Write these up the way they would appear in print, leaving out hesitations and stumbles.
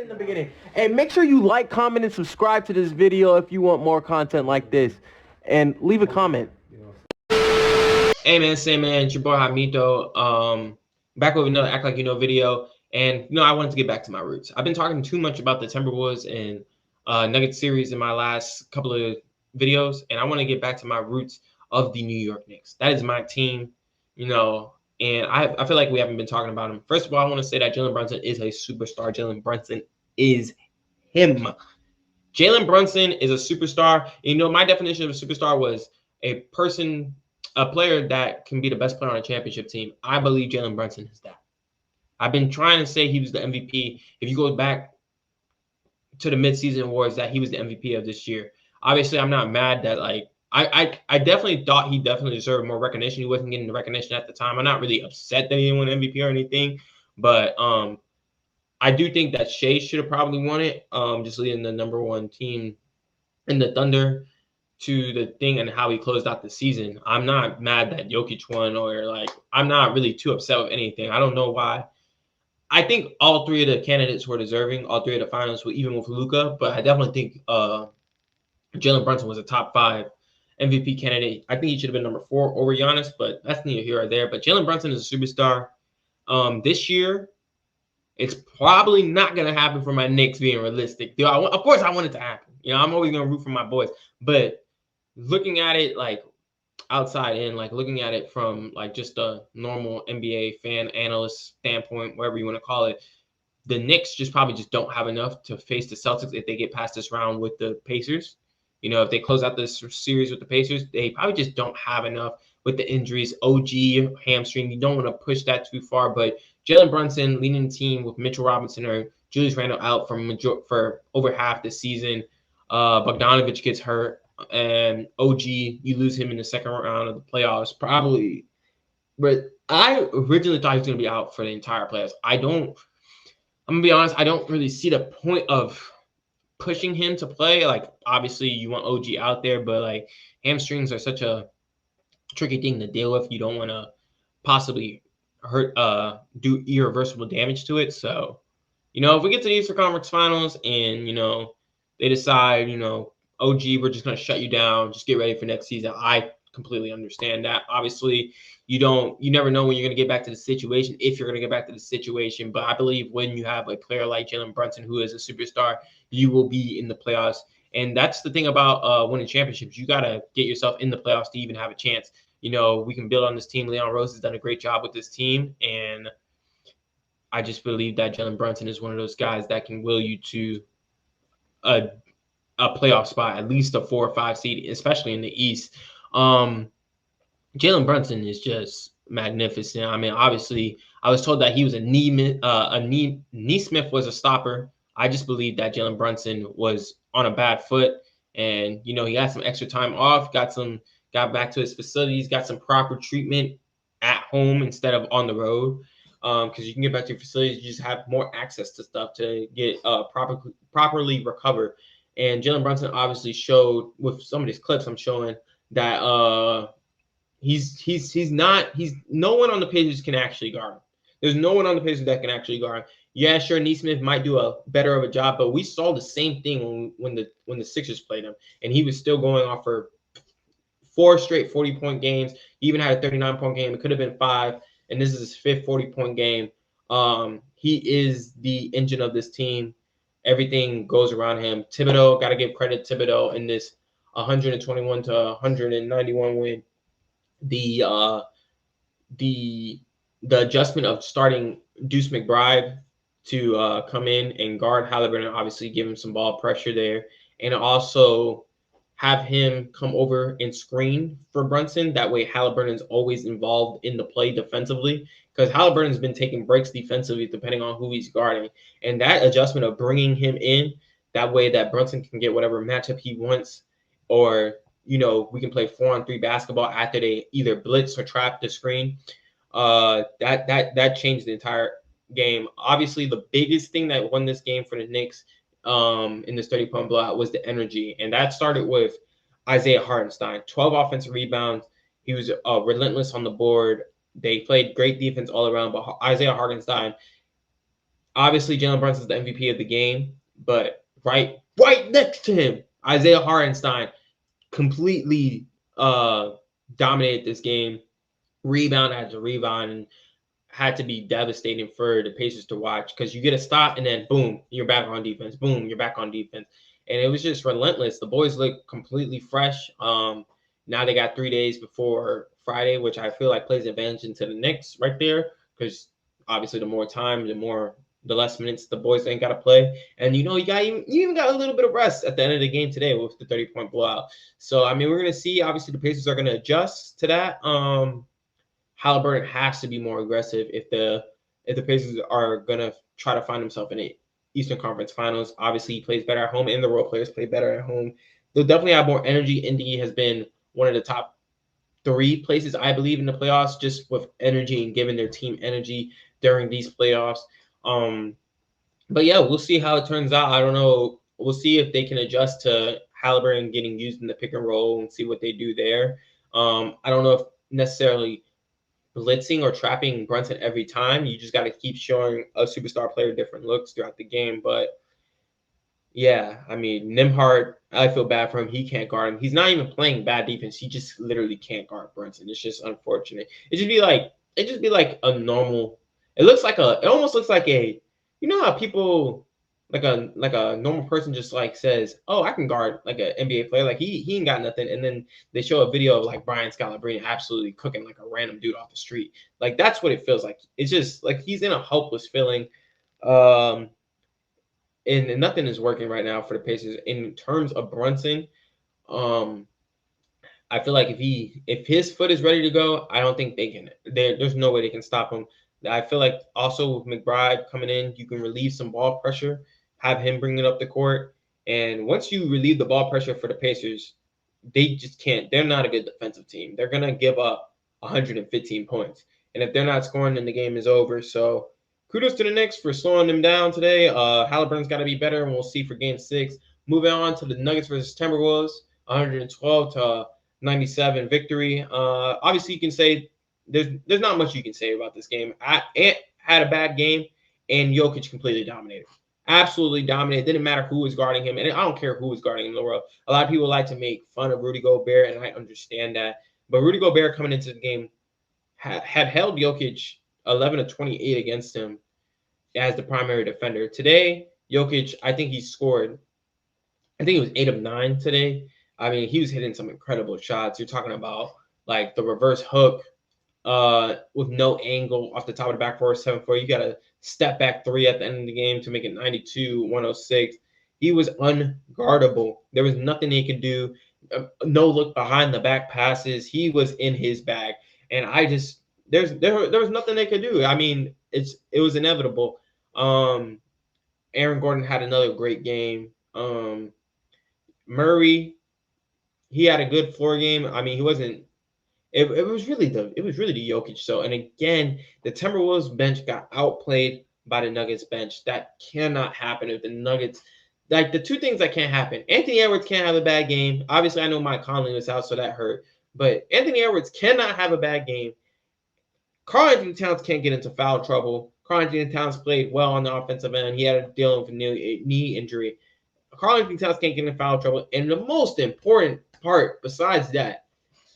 in the beginning. And make sure you like, comment, and subscribe to this video if you want more content like this. And leave a comment. Hey man, same man, it's your boy Jaimito. Back with another Act Like You Know video. And I wanted to get back to my roots. I've been talking too much about the Timberwolves and Nuggets series in my last couple of videos, and I want to get back to my roots of the New York Knicks. That is my team, and I feel like we haven't been talking about him. First of all, I want to say that Jalen Brunson is a superstar. Jalen Brunson is him. Jalen Brunson is a superstar. My definition of a superstar was a player that can be the best player on a championship team. I believe Jalen Brunson is that. I've been trying to say he was the MVP. If you go back to the midseason awards, that he was the MVP of this year. Obviously, I'm not mad that I definitely thought he definitely deserved more recognition. He wasn't getting the recognition at the time. I'm not really upset that he didn't win MVP or anything, but I do think that Shea should have probably won it. Just leading the number one team in the Thunder to the thing and how he closed out the season. I'm not mad that Jokic won, or I'm not really too upset with anything. I don't know why. I think all three of the candidates were deserving, all three of the finalists, even with Luka, but I definitely think Jalen Brunson was a top 5 MVP candidate. I think he should have been number 4 over Giannis, but that's neither here or there. But Jalen Brunson is a superstar. This year, it's probably not going to happen for my Knicks being realistic. Of course, I want it to happen. I'm always going to root for my boys. But looking at it outside in, looking at it from just a normal NBA fan analyst standpoint, whatever you want to call it, the Knicks probably don't have enough to face the Celtics if they get past this round with the Pacers. If they close out this series with the Pacers, they probably just don't have enough with the injuries. OG, hamstring, you don't want to push that too far. But Jalen Brunson leading the team with Mitchell Robinson or Julius Randle out for over half the season. Bogdanovich gets hurt. And OG, you lose him in the second round of the playoffs, probably. But I originally thought he was going to be out for the entire playoffs. I'm going to be honest, I don't really see the point of pushing him to play. Obviously, you want OG out there, but hamstrings are such a tricky thing to deal with. You don't want to possibly do irreversible damage to it. So, if we get to the Eastern Conference Finals and, they decide, OG, we're just going to shut you down. Just get ready for next season. I completely understand that. Obviously, you never know when you're going to get back to the situation, if you're going to get back to the situation. But I believe when you have a player like Jalen Brunson, who is a superstar, you will be in the playoffs. And that's the thing about winning championships. You got to get yourself in the playoffs to even have a chance. We can build on this team. Leon Rose has done a great job with this team. And I just believe that Jalen Brunson is one of those guys that can will you to a playoff spot, at least a 4 or 5 seed, especially in the East. Jalen Brunson is just magnificent. I mean, obviously, I was told that he was Neesmith was a stopper. I just believe that Jalen Brunson was on a bad foot, and he had some extra time off, got back to his facilities, got some proper treatment at home instead of on the road. Because you can get back to your facilities, you just have more access to stuff to get properly recover. And Jalen Brunson obviously showed with some of these clips I'm showing that he's no one on the Pacers can actually guard him. There's no one on the Pacers that can actually guard him. Yeah, sure, Neesmith might do a better of a job, but we saw the same thing when the Sixers played him, and he was still going off for 4 straight 40-point games. He even had a 39-point game. It could have been 5, and this is his 5th 40-point game. He is the engine of this team. Everything goes around him. Thibodeau, got to give credit to Thibodeau in this 121 to 191 win. The adjustment of starting Deuce McBride to come in and guard Halliburton, obviously give him some ball pressure there, and also have him come over and screen for Brunson. That way Halliburton's always involved in the play defensively, because Halliburton's been taking breaks defensively depending on who he's guarding. And that adjustment of bringing him in, that way that Brunson can get whatever matchup he wants, or, we can play 4-on-3 basketball after they either blitz or trap the screen. That changed the entire game. Obviously, the biggest thing that won this game for the Knicks in this 30-point blowout was the energy. And that started with Isaiah Hartenstein. 12 offensive rebounds. He was relentless on the board. They played great defense all around. But Isaiah Hartenstein, Obviously, Jalen Brunson is the MVP of the game, but right next to him, Isaiah Hartenstein completely dominated this game, rebound after rebound, and had to be devastating for the Pacers to watch because you get a stop and then boom, you're back on defense. Boom, you're back on defense. And it was just relentless. The boys look completely fresh. Now they got 3 days before Friday, which I feel like plays advantage into the Knicks right there because obviously the more time, the less minutes the boys ain't got to play. And you even got a little bit of rest at the end of the game today with the 30-point blowout. So I mean, we're gonna see. Obviously, the Pacers are gonna adjust to that. Halliburton has to be more aggressive if the Pacers are gonna try to find themselves in the Eastern Conference Finals. Obviously, he plays better at home, and the role players play better at home. They'll definitely have more energy. Indy has been one of the top 3 places, I believe, in the playoffs, just with energy and giving their team energy during these playoffs. But yeah, we'll see how it turns out. I don't know. We'll see if they can adjust to Halliburton getting used in the pick and roll and see what they do there. I don't know if necessarily blitzing or trapping Brunson every time. You just got to keep showing a superstar player different looks throughout the game. But yeah, I mean, Nimhart, I feel bad for him. He can't guard him. He's not even playing bad defense. He just literally can't guard Brunson. It's just unfortunate. It just be like a normal. It almost looks like a, you know how people like a normal person just like says, "Oh, I can guard like an NBA player." Like he ain't got nothing, and then they show a video of like Brian Scalabrine absolutely cooking like a random dude off the street. Like that's what it feels like. It's just like he's in a hopeless feeling. And nothing is working right now for the Pacers in terms of Brunson. I feel like if his foot is ready to go, I don't think they can. There's no way they can stop him. I feel like also with McBride coming in, you can relieve some ball pressure, have him bring it up the court, and once you relieve the ball pressure for the Pacers, they just can't. They're not a good defensive team. They're gonna give up 115 points, and if they're not scoring, then the game is over. So kudos to the Knicks for slowing them down today. Halliburton's got to be better, and we'll see for Game 6. Moving on to the Nuggets versus Timberwolves, 112-97 victory. Obviously, you can say there's not much you can say about this game. Ant had a bad game, and Jokic completely dominated. Absolutely dominated. Didn't matter who was guarding him, and I don't care who was guarding him in the world. A lot of people like to make fun of Rudy Gobert, and I understand that. But Rudy Gobert coming into the game had held Jokic 11 of 28 against him as the primary defender. Today, Jokic, I think he scored, I think it was 8 of 9 today. I mean, he was hitting some incredible shots. You're talking about like the reverse hook with no angle off the top of the backboard, 7-4. You got a step back 3 at the end of the game to make it 92-106. He was unguardable. There was nothing he could do. No look behind the back passes. He was in his bag. And there was nothing they could do. I mean, it was inevitable. Aaron Gordon had another great game. Murray, he had a good floor game. I mean, he wasn't. It was really the Jokic show. And again, the Timberwolves bench got outplayed by the Nuggets bench. That cannot happen if the Nuggets. Like the two things that can't happen. Anthony Edwards can't have a bad game. Obviously, I know Mike Conley was out, so that hurt. But Anthony Edwards cannot have a bad game. Karl-Anthony Towns can't get into foul trouble. Karl-Anthony Towns played well on the offensive end. He had to deal with a knee injury. Karl-Anthony Towns can't get in foul trouble. And the most important part besides that,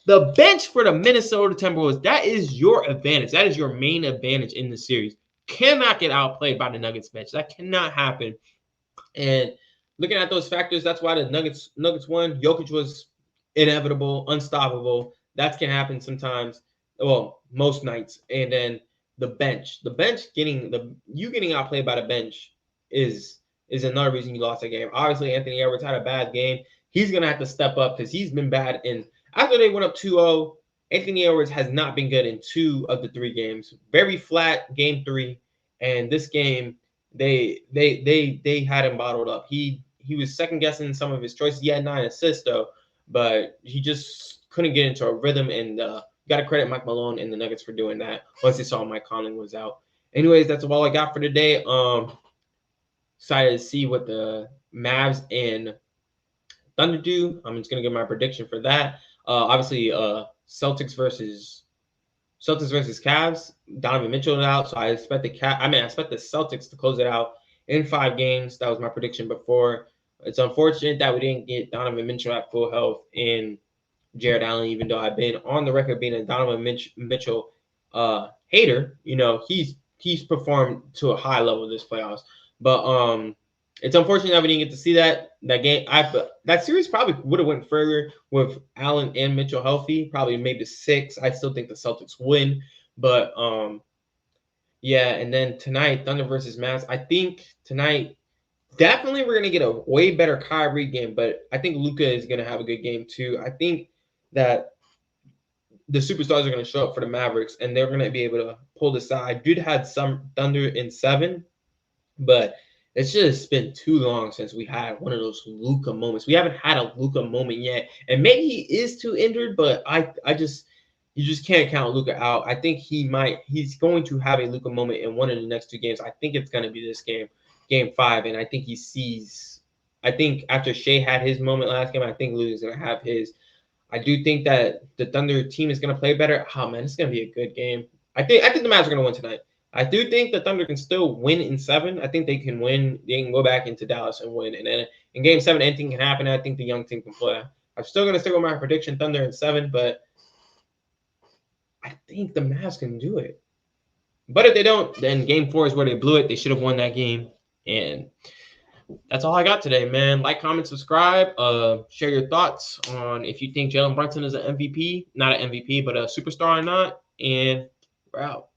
the bench for the Minnesota Timberwolves, that is your advantage. That is your main advantage in the series. Cannot get outplayed by the Nuggets bench. That cannot happen. And looking at those factors, that's why the Nuggets won. Jokic was inevitable, unstoppable. That can happen sometimes. Well, most nights. And then the bench getting outplayed by the bench is another reason you lost that game. Obviously, Anthony Edwards had a bad game. He's gonna have to step up because he's been bad. And after they went up 2-0, Anthony Edwards has not been good in 2 of the 3 games. Very flat game 3, and this game they had him bottled up. He was second guessing some of his choices. He had 9 assists though, but he just couldn't get into a rhythm. And got to credit Mike Malone and the Nuggets for doing that once they saw Mike Conley was out. Anyways, that's all I got for today. Excited to see what the Mavs and Thunder do. I'm just gonna give my prediction for that. Obviously, Celtics versus Celtics versus Cavs. Donovan Mitchell out, so I expect the Celtics to close it out in 5 games. That was my prediction before. It's unfortunate that we didn't get Donovan Mitchell at full health and Jared Allen, even though I've been on the record being a Donovan Mitchell hater. You know, he's performed to a high level this playoffs. But it's unfortunate that we didn't get to see that game. That series probably would have went further with Allen and Mitchell healthy. Probably made the 6. I still think the Celtics win, but yeah. And then tonight, Thunder versus Mavs. I think tonight definitely we're gonna get a way better Kyrie game, but I think Luka is gonna have a good game too. I think that the superstars are gonna show up for the Mavericks, and they're gonna be able to pull this out. I did have some Thunder in 7, but it's just been too long since we had one of those Luka moments. We haven't had a Luka moment yet, and maybe he is too injured, but you just can't count Luka out. I think he's going to have a Luka moment in one of the next 2 games. I think it's going to be this game 5, and I think I think after Shea had his moment last game, I think Luka's going to have his. I do think that the Thunder team is going to play better. Oh man, it's going to be a good game. I think the Mavs are going to win tonight. I do think the Thunder can still win in 7. I think they can win. They can go back into Dallas and win. And then in game 7, anything can happen. I think the young team can play. I'm still going to stick with my prediction, Thunder in 7, but I think the Mavs can do it. But if they don't, then game 4 is where they blew it. They should have won that game. And that's all I got today, man. Like, comment, subscribe. Share your thoughts on if you think Jalen Brunson is an MVP. Not an MVP, but a superstar or not. And we're out.